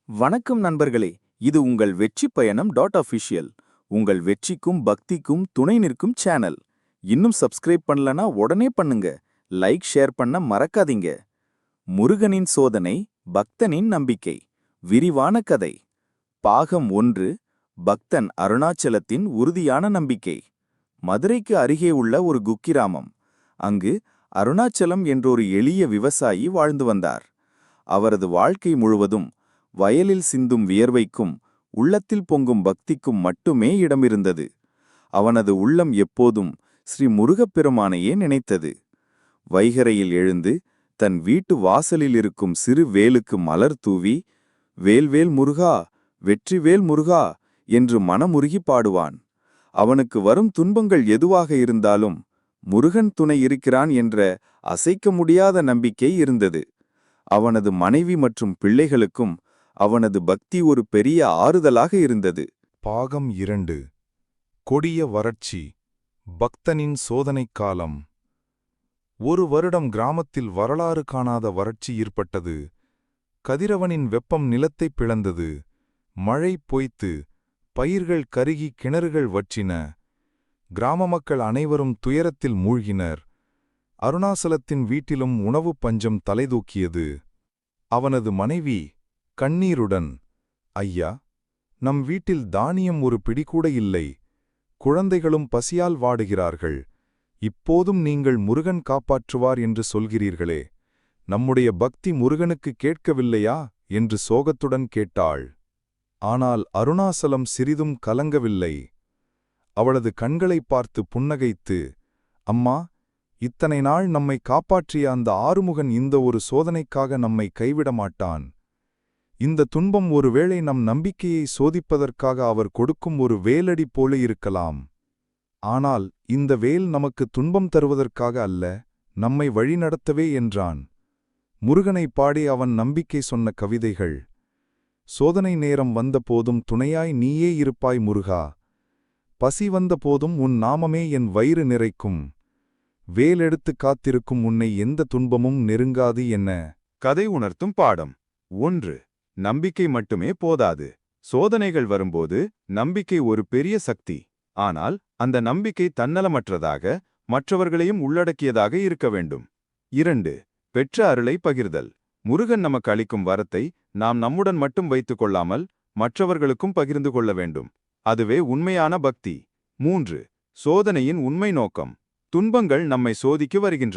வணக்கம் நண்பர்களே, இது உங்கள் வெற்றி பயணம் .official. உங்கள் வெற்றிக்கும் பக்திக்கும் துணை நிற்கும் சேனல். இன்னும் சப்ஸ்கிரைப் பண்ணலனா உடனே பண்ணுங்க. லைக் ஷேர் பண்ண மறக்காதீங்க. முருகனின் சோதனை, பக்தனின் நம்பிக்கை. விரிவான கதை. பாகம் 1. பக்தன் அருணாச்சலத்தின் உறுதியான நம்பிக்கை. மதுரைக்கு அருகே உள்ள ஒரு குக்கிராமம். அங்கு அருணாச்சலம் என்றொரு எளிய விவசாயி வாழ்ந்து வந்தார். அவரது வாழ்க்கை முழுவதும் வயலில் சிந்தும் வியர்வைக்கும் உள்ளத்தில் பொங்கும் பக்திக்கும் மட்டுமே இடமிருந்தது. அவனது உள்ளம் எப்போதும் ஸ்ரீ முருகப்பெருமானையே நினைத்தது. வைகரையில் எழுந்து தன் வீட்டு வாசலில் இருக்கும் சிறு வேலுக்கு மலர் தூவி, வேல்வேல் முருகா, வெற்றிவேல் முருகா என்று மனமுருகி பாடுவான். அவனுக்கு வரும் துன்பங்கள் எதுவாக இருந்தாலும் முருகன் துணை இருக்கிறான் என்ற அசைக்க முடியாத நம்பிக்கை இருந்தது. அவனது மனைவி மற்றும் பிள்ளைகளுக்கும் அவனது பக்தி ஒரு பெரிய ஆறுதலாக இருந்தது. பாகம் 2. கொடிய வறட்சி. பக்தனின் சோதனைக் காலம். ஒரு வருடம் கிராமத்தில் வரலாறு காணாத வறட்சி ஏற்பட்டது. கதிரவனின் வெப்பம் நிலத்தைப் பிளந்தது. மழை பொய்த்து பயிர்கள் கருகி கிணறுகள் வற்றின. கிராம மக்கள் அனைவரும் துயரத்தில் மூழ்கினர். அருணாசலத்தின் வீட்டிலும் உணவு பஞ்சம் தலைதூக்கியது. அவனது மனைவி கண்ணீருடன், ஐயா, நம் வீட்டில் தானியம் ஒரு பிடிகூட இல்லை. குழந்தைகளும் பசியால் வாடுகிறார்கள். இப்போதும் நீங்கள் முருகன் காப்பாற்றுவார் என்று சொல்கிறீர்களே, நம்முடைய பக்தி முருகனுக்கு கேட்கவில்லையா என்று சோகத்துடன் கேட்டாள். ஆனால் அருணாசலம் சிறிதும் கலங்கவில்லை. அவளது கண்களைப் பார்த்து புன்னகைத்து, அம்மா, இத்தனை நாள் நம்மை காப்பாற்றிய அந்த ஆறுமுகன் இந்த ஒரு சோதனைக்காக நம்மை கைவிட மாட்டான். இந்த துன்பம் ஒருவேளை நம் நம்பிக்கையை சோதிப்பதற்காக அவர் கொடுக்கும் ஒரு வேலடி போல இருக்கலாம். ஆனால் இந்த வேல் நமக்கு துன்பம் தருவதற்காக அல்ல, நம்மை வழிநடத்தவே என்றான். முருகனை பாடி அவன் நம்பிக்கை சொன்ன கவிதைகள். சோதனை நேரம் வந்தபோதும் துணையாய் நீயே இருப்பாய் முருகா. பசி வந்தபோதும் உன் நாமமே என் வயிறு நிறைக்கும். வேலெடுத்து காத்திருக்கும் உன்னை எந்த துன்பமும் நெருங்காது என்ன. கதை உணர்த்தும் பாடம். 1. நம்பிக்கை மட்டுமே போதாது. சோதனைகள் வரும்போது நம்பிக்கை ஒரு பெரிய சக்தி. ஆனால் அந்த நம்பிக்கை தன்னலமற்றதாக, மற்றவர்களையும் உள்ளடக்கியதாக இருக்க வேண்டும். 2. பெற்ற அருளை பகிர்தல். முருகன் நமக்கு அளிக்கும் வரத்தை நாம் நம்முடன் மட்டும் வைத்துக் கொள்ளாமல் மற்றவர்களுக்கும் பகிர்ந்து கொள்ள வேண்டும். அதுவே உண்மையான பக்தி. 3. சோதனையின் உண்மை நோக்கம். துன்பங்கள் நம்மை சோதிக்க வருகின்றன.